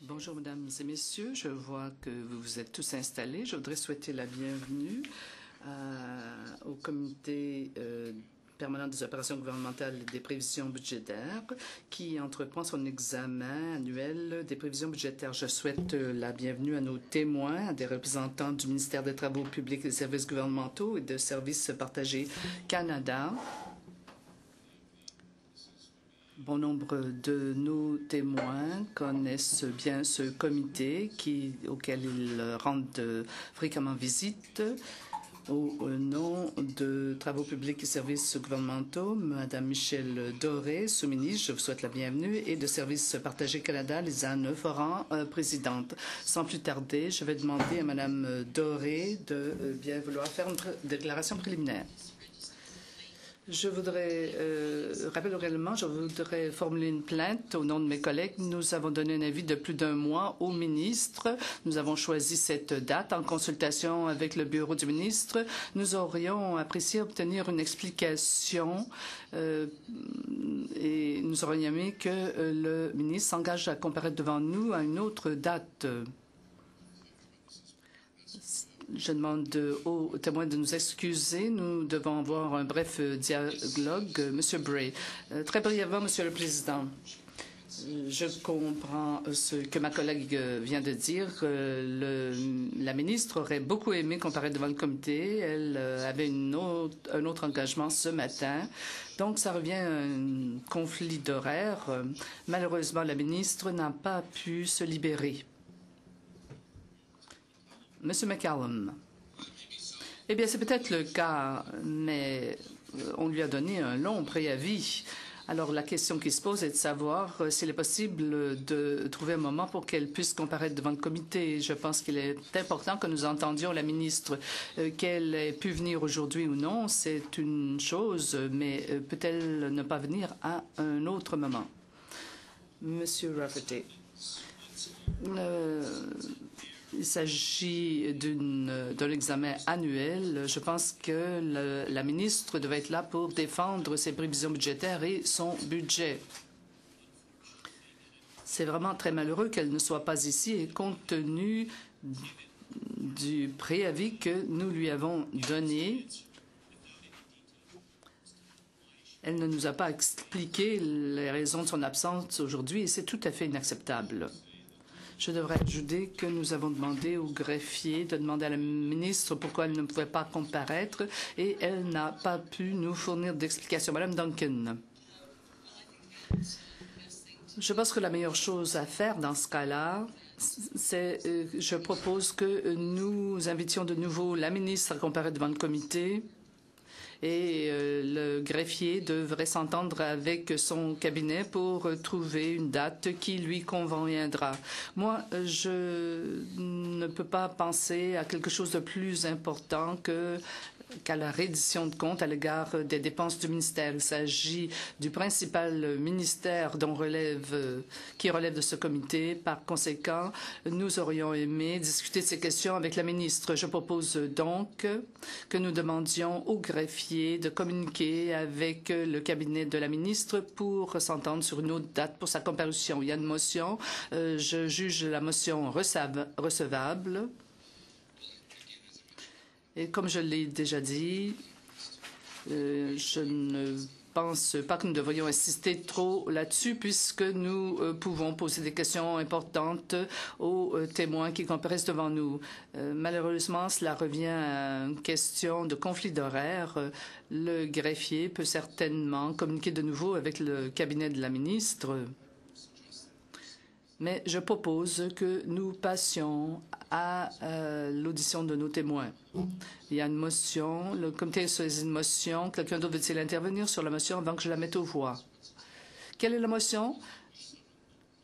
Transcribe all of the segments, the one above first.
Bonjour, mesdames et messieurs. Je vois que vous vous êtes tous installés. Je voudrais souhaiter la bienvenue au comité permanent des opérations gouvernementales et des prévisions budgétaires qui entreprend son examen annuel des prévisions budgétaires. Je souhaite la bienvenue à nos témoins, à des représentants du ministère des Travaux publics et des services gouvernementaux et de Services partagés Canada. Bon nombre de nos témoins connaissent bien ce comité auquel ils rendent fréquemment visite. Au nom de Travaux publics et services gouvernementaux, Madame Michèle Doré, sous-ministre, je vous souhaite la bienvenue, et de Services partagés Canada, Lisanne Foran, présidente. Sans plus tarder, je vais demander à Madame Doré de bien vouloir faire une déclaration préliminaire. Je voudrais rappeler au règlement, je voudrais formuler une plainte au nom de mes collègues. Nous avons donné un avis de plus d'1 mois au ministre. Nous avons choisi cette date en consultation avec le bureau du ministre. Nous aurions apprécié obtenir une explication et nous aurions aimé que le ministre s'engage à comparaître devant nous à une autre date. Je demande aux témoins de nous excuser. Nous devons avoir un bref dialogue. Monsieur Bray. Très brièvement, Monsieur le Président. Je comprends ce que ma collègue vient de dire. La ministre aurait beaucoup aimé comparer devant le comité. Elle avait un autre engagement ce matin. Donc, ça revient à un conflit d'horaire. Malheureusement, la ministre n'a pas pu se libérer. Monsieur McCallum. Eh bien, c'est peut-être le cas, mais on lui a donné un long préavis. Alors, la question qui se pose est de savoir s'il est possible de trouver un moment pour qu'elle puisse comparaître devant le comité. Je pense qu'il est important que nous entendions la ministre. Qu'elle ait pu venir aujourd'hui ou non, c'est une chose, mais peut-elle ne pas venir à un autre moment? Monsieur Rafferty. Il s'agit d'un examen annuel. Je pense que la ministre devait être là pour défendre ses prévisions budgétaires et son budget. C'est vraiment très malheureux qu'elle ne soit pas ici et compte tenu du préavis que nous lui avons donné, elle ne nous a pas expliqué les raisons de son absence aujourd'hui et c'est tout à fait inacceptable. Je devrais ajouter que nous avons demandé au greffier de demander à la ministre pourquoi elle ne pouvait pas comparaître et elle n'a pas pu nous fournir d'explications. Madame Duncan. Je pense que la meilleure chose à faire dans ce cas-là, c'est je propose que nous invitions de nouveau la ministre à comparer devant le comité. Et le greffier devrait s'entendre avec son cabinet pour trouver une date qui lui conviendra. Moi, je ne peux pas penser à quelque chose de plus important qu'à la reddition de comptes à l'égard des dépenses du ministère. Il s'agit du principal ministère qui relève de ce comité. Par conséquent, nous aurions aimé discuter de ces questions avec la ministre. Je propose donc que nous demandions au greffier de communiquer avec le cabinet de la ministre pour s'entendre sur une autre date pour sa comparution. Il y a une motion. Je juge la motion recevable. Et comme je l'ai déjà dit, je ne pense pas que nous devrions insister trop là-dessus puisque nous pouvons poser des questions importantes aux témoins qui comparaissent devant nous. Malheureusement, cela revient à une question de conflit d'horaire. Le greffier peut certainement communiquer de nouveau avec le cabinet de la ministre. Mais je propose que nous passions à l'audition de nos témoins. Il y a une motion. Le comité a saisi une motion. Quelqu'un d'autre veut-il intervenir sur la motion avant que je la mette aux voix? Quelle est la motion?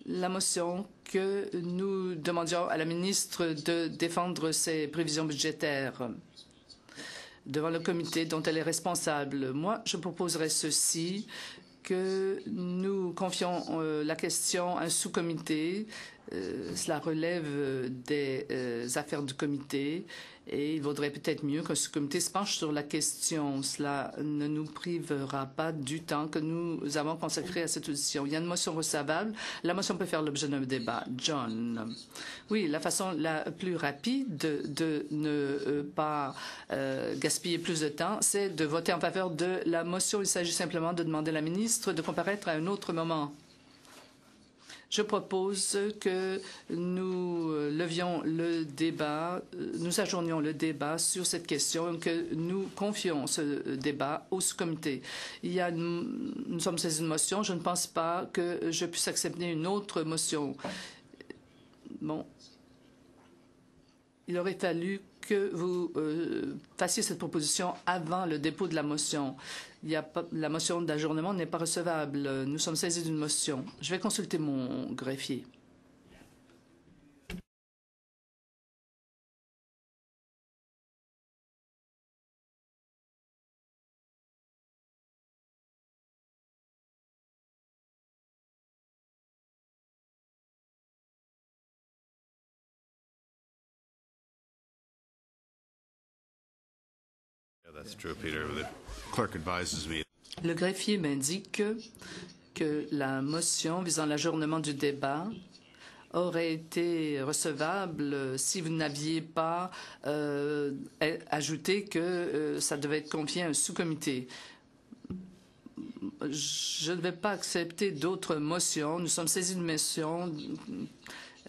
La motion que nous demandions à la ministre de défendre ses prévisions budgétaires devant le comité dont elle est responsable. Moi, je proposerais ceci, que nous confions la question à un sous-comité. Cela relève des affaires du comité Et il vaudrait peut-être mieux que ce comité se penche sur la question. Cela ne nous privera pas du temps que nous avons consacré à cette audition. Il y a une motion recevable. La motion peut faire l'objet d'un débat. John. Oui, la façon la plus rapide de ne pas gaspiller plus de temps, c'est de voter en faveur de la motion. Il s'agit simplement de demander à la ministre de comparaître à un autre moment. Je propose que nous levions le débat, nous ajournions le débat sur cette question, que nous confions ce débat au sous-comité. Nous sommes saisis d'une motion. Je ne pense pas que je puisse accepter une autre motion. Bon. Il aurait fallu que vous fassiez cette proposition avant le dépôt de la motion. La motion d'ajournement n'est pas recevable. Nous sommes saisis d'une motion. Je vais consulter mon greffier. Le greffier m'indique que la motion visant l'ajournement du débat aurait été recevable si vous n'aviez pas ajouté que ça devait être confié à un sous-comité. Je ne vais pas accepter d'autres motions. Nous sommes saisis d'une motion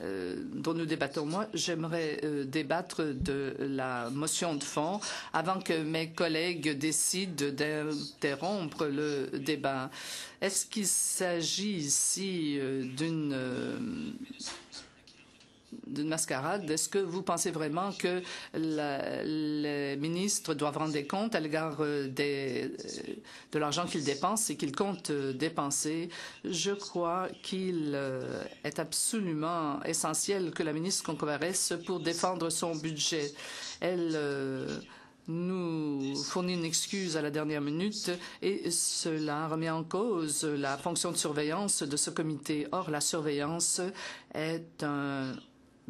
dont nous débattons. Moi, j'aimerais débattre de la motion de fond avant que mes collègues décident d'interrompre le débat. Est-ce qu'il s'agit ici d'une mascarade? Est-ce que vous pensez vraiment que les ministres doivent rendre des comptes à l'égard de l'argent qu'ils dépensent et qu'ils comptent dépenser? Je crois qu'il est absolument essentiel que la ministre comparaisse pour défendre son budget. Elle nous fournit une excuse à la dernière minute et cela remet en cause la fonction de surveillance de ce comité. Or, la surveillance est un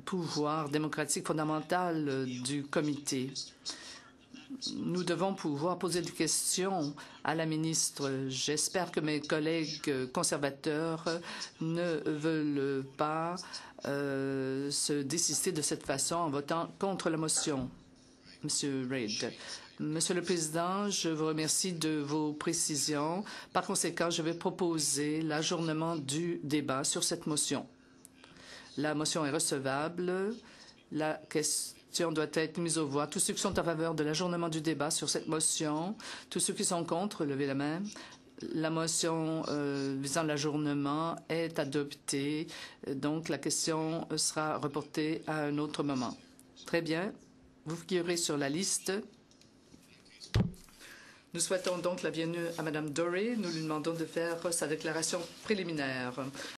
pouvoir démocratique fondamental du comité. Nous devons pouvoir poser des questions à la ministre. J'espère que mes collègues conservateurs ne veulent pas se désister de cette façon en votant contre la motion. Monsieur Reid. Monsieur le Président, je vous remercie de vos précisions. Par conséquent, je vais proposer l'ajournement du débat sur cette motion. La motion est recevable. La question doit être mise aux voix. Tous ceux qui sont en faveur de l'ajournement du débat sur cette motion, tous ceux qui sont contre, levez la main. La motion visant l'ajournement est adoptée. Donc, la question sera reportée à un autre moment. Très bien. Vous figurez sur la liste. Nous souhaitons donc la bienvenue à Mme Doré. Nous lui demandons de faire sa déclaration préliminaire.